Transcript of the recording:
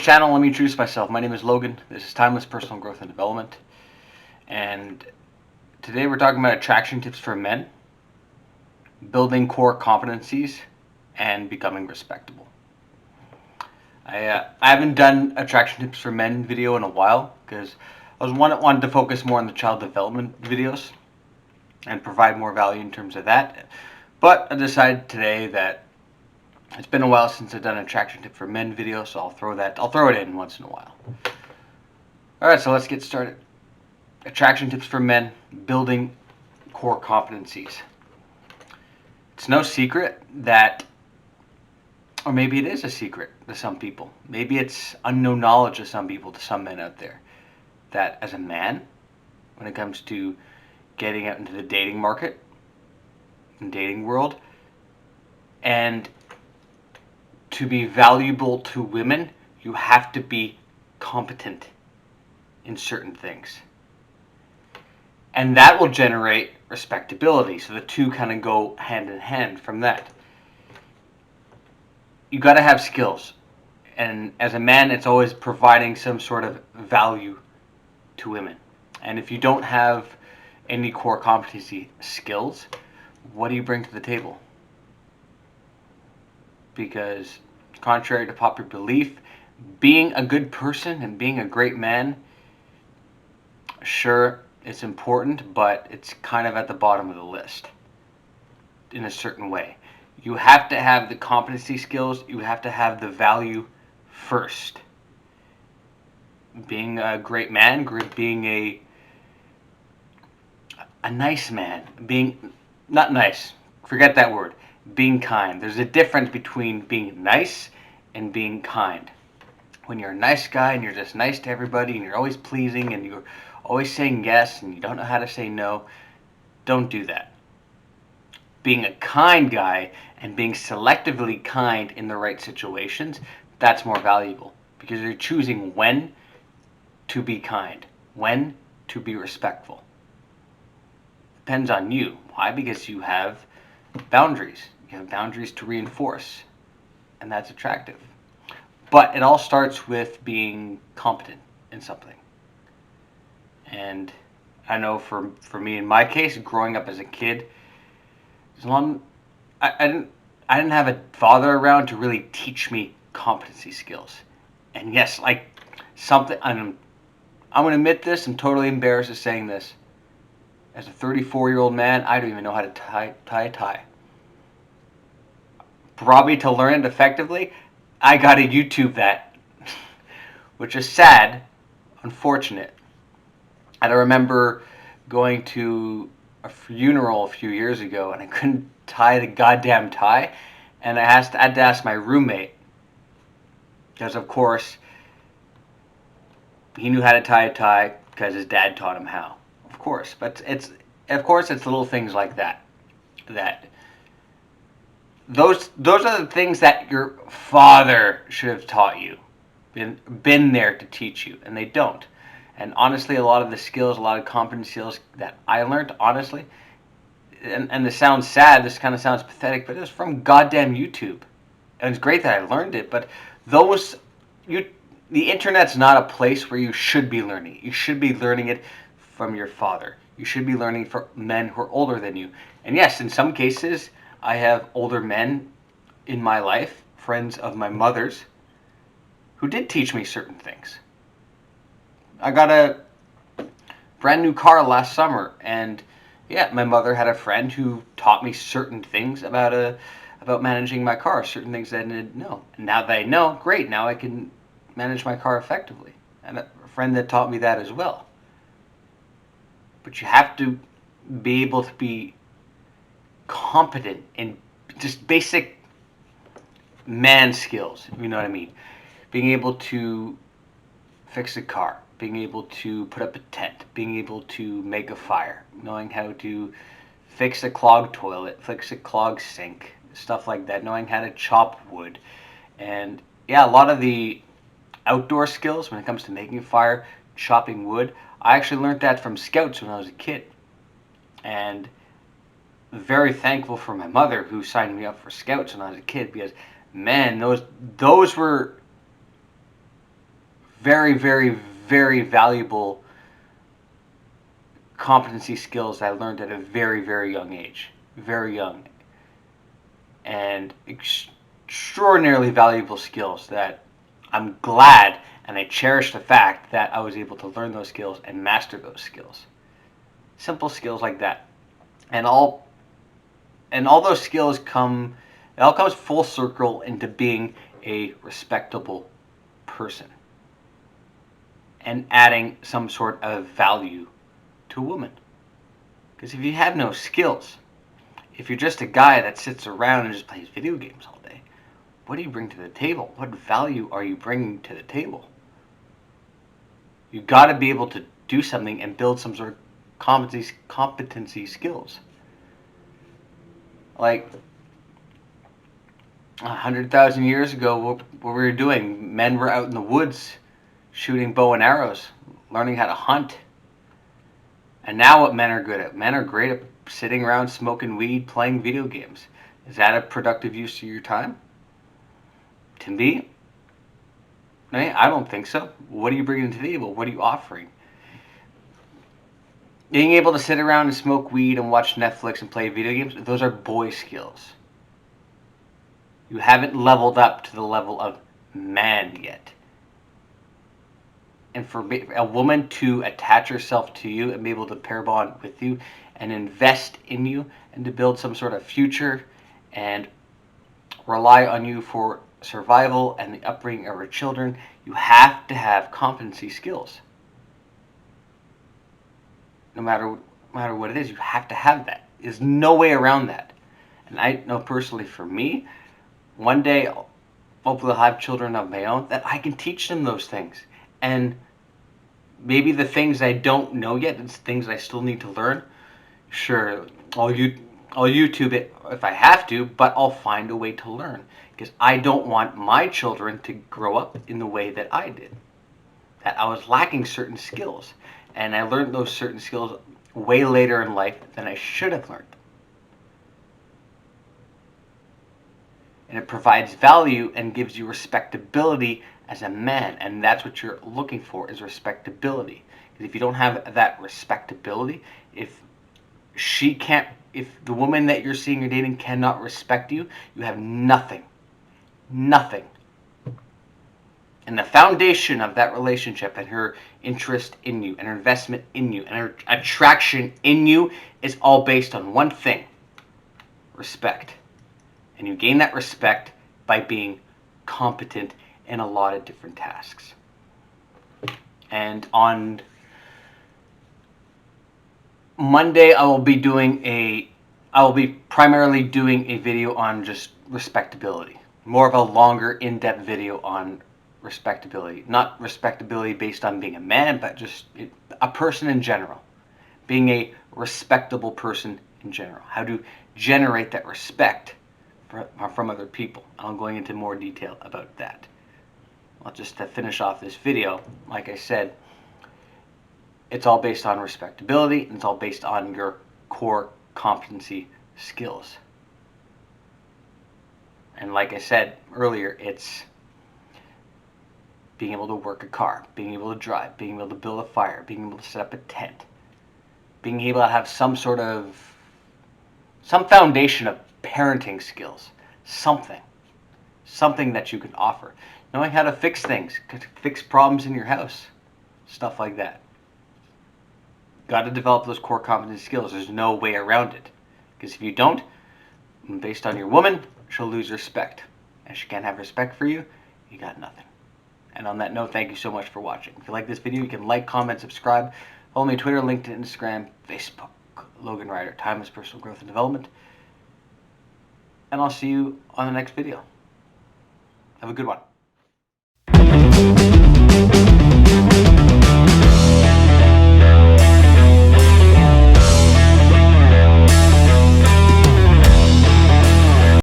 channel, let me introduce myself. My name is Logan. This is Timeless Personal Growth and Development. And today we're talking about attraction tips for men, building core competencies, and becoming respectable. I haven't done attraction tips for men video in a while because I was one that wanted to focus more on the child development videos and provide more value in terms of that. But I decided today that it's been a while since I've done an attraction tip for men video, so I'll throw it in once in a while. Alright, so let's get started. Attraction tips for men, building core competencies. It's no secret that, or maybe it is a secret to some people, maybe it's unknown knowledge to some people, to some men out there, that as a man, when it comes to getting out into the dating market, and dating world, and to be valuable to women, you have to be competent in certain things. And that will generate respectability. So the two kind of go hand in hand from that. You got to have skills. And as a man, it's always providing some sort of value to women. And if you don't have any core competency skills, what do you bring to the table? Because contrary to popular belief, being a good person and being a great man, sure, it's important, but it's kind of at the bottom of the list in a certain way. You have to have the competency skills, you have to have the value first. Being a great man, being a nice man, being, not nice, forget that word, being kind. There's a difference between being nice and being kind. When you're a nice guy and you're just nice to everybody and you're always pleasing and you're always saying yes and you don't know how to say no, don't do that. Being a kind guy and being selectively kind in the right situations, that's more valuable because you're choosing when to be kind, when to be respectful. Depends on you. Why? Because you have boundaries. You have boundaries to reinforce, and that's attractive. But it all starts with being competent in something. And I know for me, in my case, growing up as a kid, I didn't have a father around to really teach me competency skills. And yes, like something, I'm going to admit this, I'm totally embarrassed of saying this. As a 34-year-old man, I don't even know how to tie a tie. Probably to learn it effectively, I gotta YouTube that, which is sad, unfortunate. And I remember going to a funeral a few years ago and I couldn't tie the goddamn tie, and I had to ask my roommate, because of course he knew how to tie a tie because his dad taught him how. Of course, but it's little things like that those are the things that your father should have taught you, been there to teach you, and they don't. And honestly, a lot of the skills, a lot of competent skills that I learned, honestly, and this sounds sad, this kind of sounds pathetic, but it was from goddamn YouTube. And it's great that I learned it, but the internet's not a place where you should be learning. You should be learning it from your father. You should be learning from men who are older than you. And yes, in some cases, I have older men in my life, friends of my mother's, who did teach me certain things. I got a brand new car last summer, and yeah, my mother had a friend who taught me certain things about managing my car, certain things that I didn't know. And now that I know, great, now I can manage my car effectively. And a friend that taught me that as well. But you have to be able to be competent in just basic man skills, you know what I mean? Being able to fix a car, being able to put up a tent, being able to make a fire, knowing how to fix a clogged toilet, fix a clogged sink, stuff like that, knowing how to chop wood. And yeah, a lot of the outdoor skills when it comes to making a fire, chopping wood, I actually learned that from scouts when I was a kid. And very thankful for my mother who signed me up for scouts when I was a kid, because man, those were very, very, very valuable competency skills that I learned at a very, very young age. Very young. And extraordinarily valuable skills that I'm glad and I cherish the fact that I was able to learn those skills and master those skills. Simple skills like that. And all those skills come, it all comes full circle into being a respectable person and adding some sort of value to a woman. Because if you have no skills, if you're just a guy that sits around and just plays video games all day, what do you bring to the table? What value are you bringing to the table? You've got to be able to do something and build some sort of competency skills. Like 100,000 years ago, what we were doing, men were out in the woods shooting bow and arrows, learning how to hunt. And now what men are good at? Men are great at sitting around smoking weed, playing video games. Is that a productive use of your time? To me, I don't think so. What are you bringing to the table? What are you offering? Being able to sit around and smoke weed and watch Netflix and play video games, those are boy skills. You haven't leveled up to the level of man yet. And for a woman to attach herself to you and be able to pair bond with you and invest in you and to build some sort of future and rely on you for survival and the upbringing of her children, you have to have competency skills. No matter what it is, you have to have that. There's no way around that. And I know personally for me, one day, hopefully I'll have children of my own, that I can teach them those things. And maybe the things I don't know yet, it's things I still need to learn. Sure, I'll YouTube it if I have to, but I'll find a way to learn. Because I don't want my children to grow up in the way that I did. That I was lacking certain skills. And I learned those certain skills way later in life than I should have learned them. And it provides value and gives you respectability as a man. And that's what you're looking for, is respectability. Because if you don't have that respectability, if the woman that you're seeing or dating cannot respect you, you have nothing. Nothing. And the foundation of that relationship and her interest in you and her investment in you and her attraction in you is all based on one thing: respect. And you gain that respect by being competent in a lot of different tasks. And on Monday, I will be primarily doing a video on just respectability. More of a longer, in-depth video on respectability. Not respectability based on being a man, but just a person in general. Being a respectable person in general. How to generate that respect from other people. I'm going into more detail about that. Well, just to finish off this video, like I said, it's all based on respectability, and it's all based on your core competency skills. And like I said earlier, it's being able to work a car, being able to drive, being able to build a fire, being able to set up a tent, being able to have some foundation of parenting skills, something that you can offer. Knowing how to fix things, fix problems in your house, stuff like that. Got to develop those core competency skills. There's no way around it. Because if you don't, based on your woman, she'll lose respect. And she can't have respect for you, you got nothing. And on that note, thank you so much for watching. If you like this video, you can like, comment, subscribe. Follow me on Twitter, LinkedIn, Instagram, Facebook. Logan Ryder, Timeless Personal Growth and Development. And I'll see you on the next video. Have a good one.